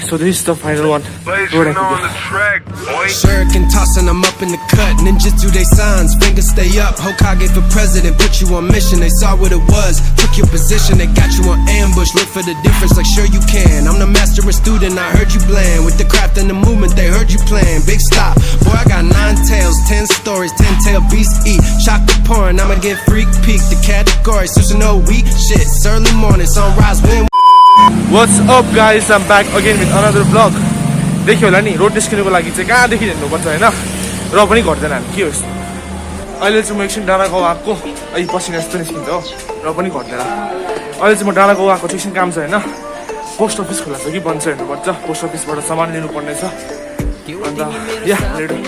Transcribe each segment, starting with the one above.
so this is the final one. Blazing on the track, boy. Shuriken tossing, I'm up in the cut. Ninjutsu they signs, fingers stay up. Hokage for president, put you on mission. They saw what it was, took your position. They got you on ambush, look for the difference like sure you can. I'm the master and student, I heard you bland. With the craft and the movement, they heard you playing. Big stop, boy I got 9 tails, 10 stories, 10-tail beasts eat. Shock the porn, I'ma get freak peek. The category, so no weak shit. It's early morning, sunrise, wind. What's up guys, I'm back again with another vlog. देखियो होला नि road निस्किनुको लागि चाहिँ कहाँदेखि हिँड्नुपर्छ हैन र पनि घट्दैन हामी के हो यस्तो अहिले चाहिँ म एकछिन डाँडा गाउँ आएको अहिले पसिना यस्तो निस्किन्छ हो र पनि घट्दैन अहिले चाहिँ म डाँडा गाउँ आएको एकछिन काम छ हैन पोस्ट अफिस खुला छ कि बन्द छ हेर्नुपर्छ पोस्ट अफिसबाट सामान लिनु पर्ने छ अन्त या रेडी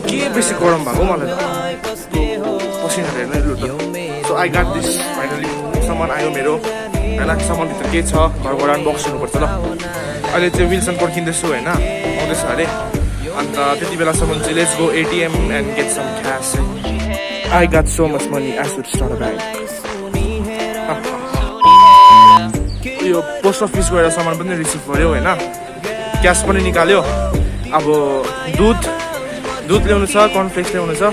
के बेसी गरम भएको मलाई पसिना हेर्न लु त so I got this finally सामान आयो मेरो हैन सामानभित्र के छ घरबाट अनबक्स गर्नुपर्छ ल अहिले चाहिँ विल्सन पर्खिँदैछु हैन आउँदैछ अरे अन्त त्यति बेलासम्म चाहिँ let's go ATM and get some cash I got so much money I should start a bank यो पोस्ट अफिस गएर सामान पनि रिसिभ गर्यो हैन क्यास पनि निकाल्यो अब दुध ल्याउनु छ कर्नफ्लेक्स ल्याउनु छ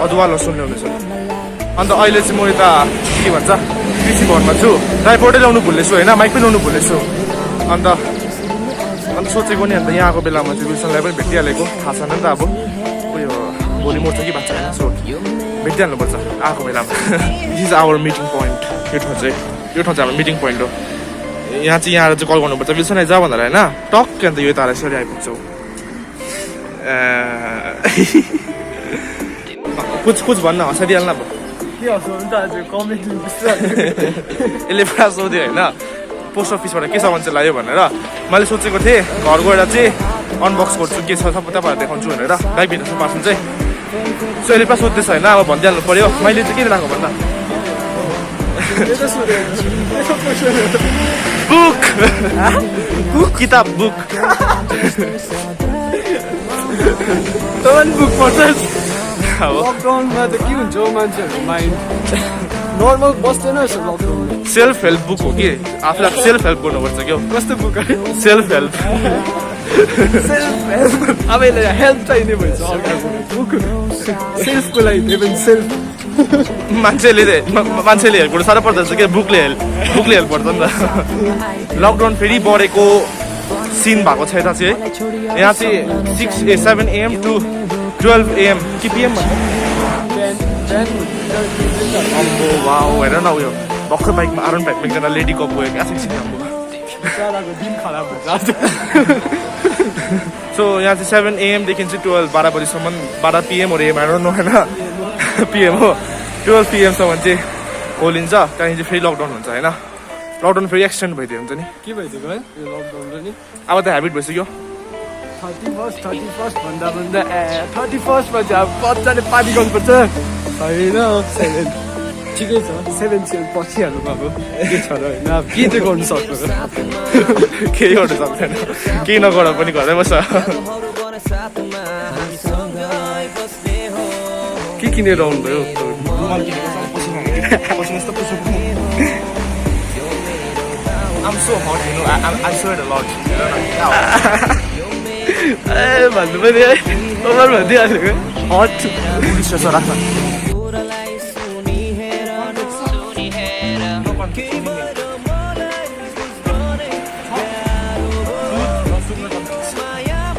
अदुवा लसुन ल्याउनु छ अन्त अहिले चाहिँ म यता के भन्छ कृषि भवनमा छु ट्राइपोडै ल्याउनु भुलेछु हैन माइक पनि ल्याउनु भुलेछु अन्त सोचेको नि अन्त यहाँ आएको बेलामा चाहिँ विल्सनलाई पनि भेटिहालेको थाहा छैन नि त अब उयो भोलि मर्छ कि बाँच्छ होइन सो भेटिहाल्नुपर्छ आएको बेलामा this is our meeting point यो ठाउँ चाहिँ हाम्रो मिटिङ पोइन्ट हो यहाँ चाहिँ यहाँ चाहिँ कल गर्नुपर्छ विल्सन आइज भनेर होइन टक्क अन्त यो तारा यसरी आइपुग्छौ कुछ भन्न हँसाइदिहाल्न अब यसले पुरा सोध्यो होइन पोस्ट अफिसबाट के सामान चाहिँ लाग्यो भनेर मैले सोचेको थिएँ घर गएर चाहिँ अनबक्स गर्छु के छ सबै तपाईँहरूलाई देखाउँछु भनेर ब्यागभित्र पार्सल चाहिँ सो यसले पुरा सोध्दैछ होइन अब भनिदिइहाल्नु पऱ्यो मैले चाहिँ के लगाएको भन्दा बुक किताब बुक बुक पढ्छ लकडाउनमा त के हुन्छ मान्छेहरूको माइन्ड नर्मल बस्दैन सेल्फ हेल्प बुक हो कि आफूलाई सेल्फ हेल्प गर्नुपर्छ क्या कस्तो बुक सेल्फ हेल्प अब यसले हेल्प चाहिने भएछ बुक सेल्फको लागि सेल्फ मान्छेले हेल्प गर्नु साह्रो पर्दछ क्या बुकले हेल्प गर्छ नि त लकडाउन फेरि बढेको सिन भएको छ यता चाहिँ यहाँ चाहिँ 7 AM to 12 AM कि PM वाउ हेर न उयो भर्खर बाइकमा आरोन बाइकमा एकजना लेडी कप गयो क्या सो यहाँ चाहिँ 7 AM देखि चाहिँ 12 बजीसम्म 12 PM हो AM आएर न होइन PM हो 12 PM सम्म चाहिँ खोलिन्छ त्यहाँदेखि चाहिँ फेरि लकडाउन हुन्छ होइन लकडाउन फेरि एक्सटेन्ड भइदियो हुन्छ नि के भइदिएको है यो लकडाउन नि अब त हेबिट भइसक्यो 31st भन्दा 31st मा चाहिँ अब बच्चाले पार्टी गर्नुपर्छ होइन 7 ठिकै छ 7 पछि हाल्नु अब के छ र होइन अब के चाहिँ गर्नु सक्छ केही गर्नु सक्दैन केही नगर पनि घरै बस्छ के किनेर आउनु भयो I'm so hot, you know. I sweat a lot. भन्नु पनि है ओभर भनिदिइहालेको हट पुलिस रहेछ राख्न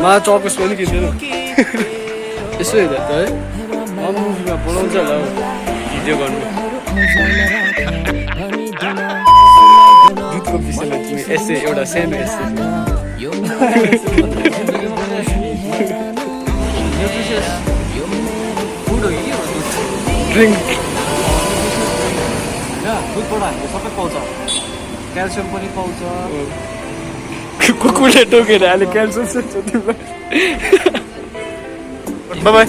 मा चौकस पनि किन्दैन यसो हेर्दा त है मुभीमा बोलाउँछ होला भिडियो गर्नु दुधको विषयमा तिमी एसे एउटा सानो एसे ड्रिङ्क दुधबाट हामीले सबै पाउँछ क्याल्सियम पनि पाउँछ कुकुरले टोकेर अहिले क्याल्सियम सक्छ तिमीलाई बाई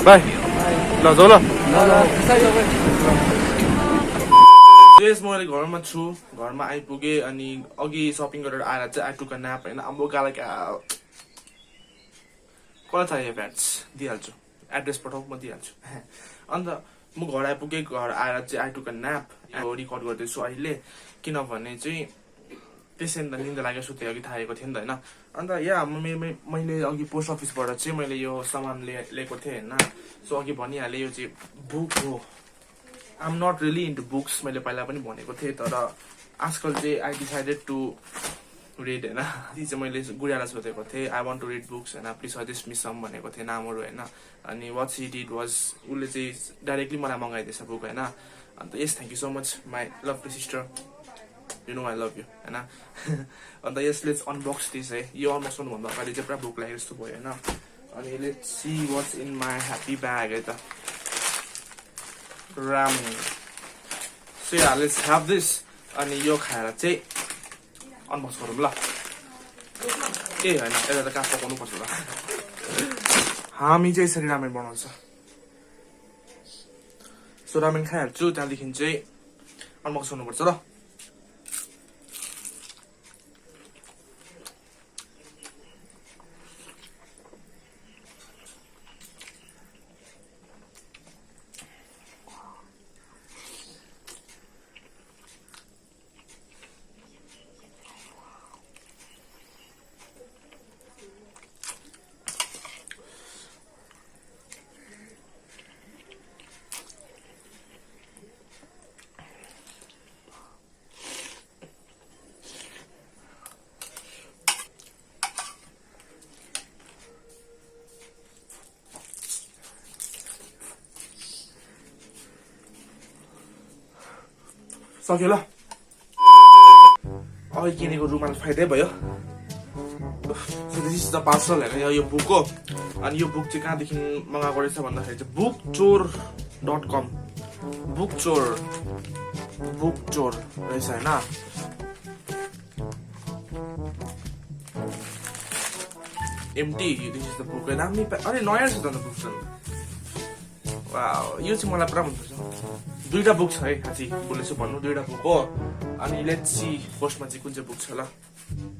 बाई ल जाऊ ल म अहिले घरमा छु घरमा आइपुगेँ अनि अघि सपिङ गरेर आएर चाहिँ आई टुक अ न्याप होइन अब गाला कसलाई चाहियो ब्याट्स दिइहाल्छु एड्रेस पठाऊ म दिइहाल्छु अन्त म घर आइपुगेँ घर आएर चाहिँ I took a nap record गर्दैछु अहिले किनभने चाहिँ त्यसै त निन्दा लागेको सुते अघि थालेको थिएँ नि त होइन अन्त मैले अघि पोस्ट अफिसबाट चाहिँ मैले यो सामान लिएको थिएँ होइन सो अघि भनिहालेँ यो चाहिँ बुक हो I am not really into books मैले पहिला पनि भनेको थिएँ तर आजकल चाहिँ आई डिसाइडेड टु रिड होइन ती चाहिँ मैले गुडियालाई सोधेको थिएँ I want to read books होइन प्लिज सजेस्ट मी सम भनेको थिएँ नामहरू होइन अनि वाट सी डिड वाज उसले चाहिँ डाइरेक्टली मलाई मगाइदिएछ बुक होइन अन्त यस thank you so much my lovely sister you know I love you होइन अन्त यस लेट्स अनबक्स दिस है यो अनबक्स गर्नुभन्दा अगाडि चाहिँ पुरा बुक लागेको जस्तो भयो होइन अनि let's see what's in my happy bag है त ramen so yeah let's have this अनि यो खाएर चाहिँ अनबक्स गरौँ ल ए होइन यसलाई त कहाँ पकाउनु पर्छ ल हामी चाहिँ यसरी रामेन बनाउँछ सो रामेन खाइहाल्छु त्यहाँदेखि चाहिँ अनबक्स गर्नुपर्छ ल सक्यो ल अघि किनेको रुमाल फाइदै भयो दिस द पार्सल होइन यो बुक हो अनि यो बुक चाहिँ कहाँदेखि मगाएको रहेछ भन्दाखेरि चाहिँ bookchor.com बुकचोर रहेछ होइन एमटी दिस इज द बुक दामी अरे नयाँ रहेछ त बुक छ यो चाहिँ मलाई पुरा मनपर्छ दुईटा बुक छ है खाँची बोलेछु भन्नु दुईटा बुक हो अनि लेट्स सी फर्स्टमा चाहिँ कुन चाहिँ बुक छ ल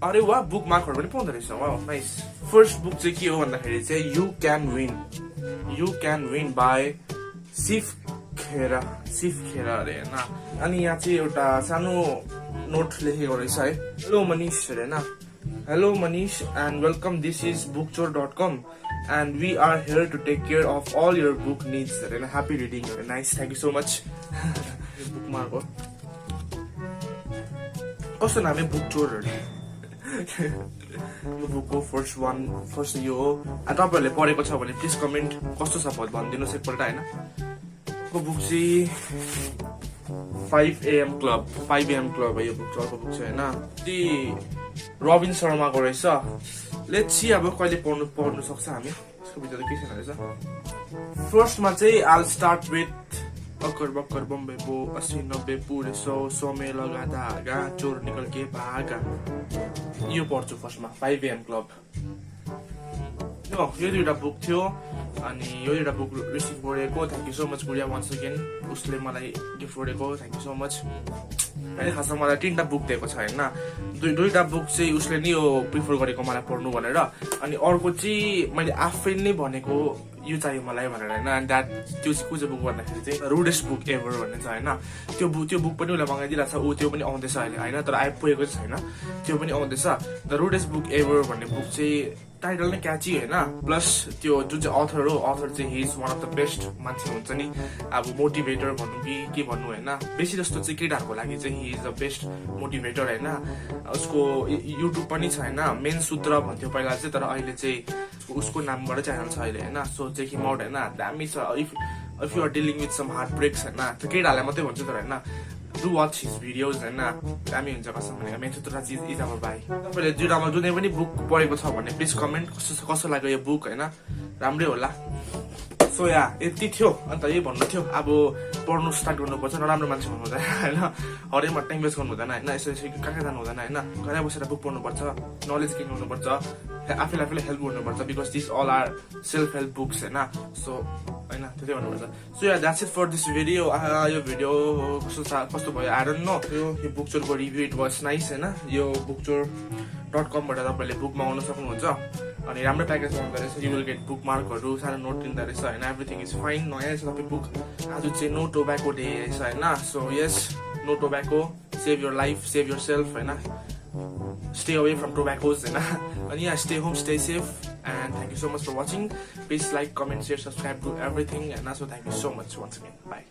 अरे वा बुक मार्कहरू पनि पाउँदो रहेछ वा नाइस फर्स्ट बुक चाहिँ के हो भन्दाखेरि चाहिँ यु क्यान विन बाई सिफ खेरा अरे होइन अनि यहाँ चाहिँ एउटा सानो नोट लेखेको रहेछ है हेलो मनिष अरे होइन hello Manish and welcome this is bookchor.com and we are here to take care of all your book needs and happy reading nice thank you so much book marko कस्तो नाम है बुकचोर यो बुकको फर्स्ट यो हो तपाईहरुले पढेको छ भने प्लिज कमेन्ट कस्तो छ भनिदिनुस् एकपल्ट हैन को बुक चाहिँ 5 AM क्लब है यो बुक बुक छ हैन ती रबिन शर्माको रहेछ लेट्स सी अब कहिले पढ्नु सक्छ हामी यसको भित्र के छैन रहेछ फर्स्टमा चाहिँ आल स्टार्ट विथ अक्कर बक्कर बम्बे बो 80 90 पूरे 100 में लगा धागा चोर निकल के भागा यो पढ्छु फर्स्टमा 5 AM क्लब यो दुईटा बुक थियो अनि यो एउटा बुक रिसिभ गरेको thank you so much Gudiya once again उसले मलाई गिफ्ट गरेको थ्याङ्क यू सो मच अनि खासमा मलाई 3टा बुक दिएको छ हैन दुईटा बुक चाहिँ उसले नि यो प्रिफर गरेको मलाई पढ्नु भनेर अनि अर्को चाहिँ मैले आफै नै भनेको यो चाहियो मलाई भनेर हैन एन्ड द्याट त्यो चाहिँ कुन चाहिँ बुक भन्दाखेरि चाहिँ रुडेस्ट बुक एभर भन्ने छ हैन त्यो बुक पनि उसले मगाइदिरहेको छ ऊ त्यो पनि आउँदैछ अहिले हैन तर आइपुगेको छैन त्यो पनि आउँदैछ द रुडेस्ट बुक एभर भन्ने बुक चाहिँ टाइटल नै क्याची हैन प्लस त्यो जुन चाहिँ अथर हो अथर चाहिँ he is one of the best मान्छे हुन्छ नि अब मोटिभेटर भन्नु कि के भन्नु हैन बेसी जस्तो चाहिँ केटाहरूको लागि चाहिँ he is the best motivator हैन उसको युट्युब पनि छ हैन मेन सूत्र भन्थ्यो पहिला चाहिँ तर अहिले चाहिँ उसको नामबाट च्यानल छ अहिले हैन सो चेक हिम आउट हैन दामी छ if you are dealing with some heart breaks हैन त्यो केटाहरूलाई मात्रै भन्छु तर हैन डु वाच हिज भिडियोज हैन दामी हुन्छ कसम भनेको मेथुत्रा इज आवर भाइ तपाईले जुरामा जुनै पनि बुक पढेको छ भने प्लिज कमेन्ट कस्तो लाग्यो यो बुक हैन राम्रै होला सो या यति थियो अन्त यही भन्नु थियो अब पढ्नु स्टार्ट गर्नुपर्छ नराम्रो मान्छे हुनु हुँदैन होइन हरेकमा टाइम वेस्ट गर्नु हुँदैन होइन यसरी कहाँ कहाँ जानु हुँदैन होइन घरै बसेर बुक पढ्नुपर्छ नलेज गेन गर्नुपर्छ आफूलाई हेल्प गर्नुपर्छ because this all are self help books होइन सो होइन त्यतै गर्नुपर्छ so yeah that's it for this video यो भिडियो कस्तो भयो आई डोन्ट नो यो बुकचोरको रिभ्यू इट वाज नाइस होइन यो bookchor.com बाट तपाईँले बुक मगाउन सक्नुहुन्छ अनि राम्रो प्याकेज आउँदो रहेछ यु विल गेट बुक मार्कहरू सानो नोट दिँदो रहेछ होइन एभ्रिथिङ इज फाइन नयाँ रहेछ तपाईँ बुक आज चाहिँ नो टोब्याको डे रहेछ होइन so yes no tobacco save your life save yourself होइन stay away from tobaccos and yeah, stay home, stay safe, and thank you so much for watching. Please like, comment, share, subscribe, do everything, and also thank you so much once again. Bye.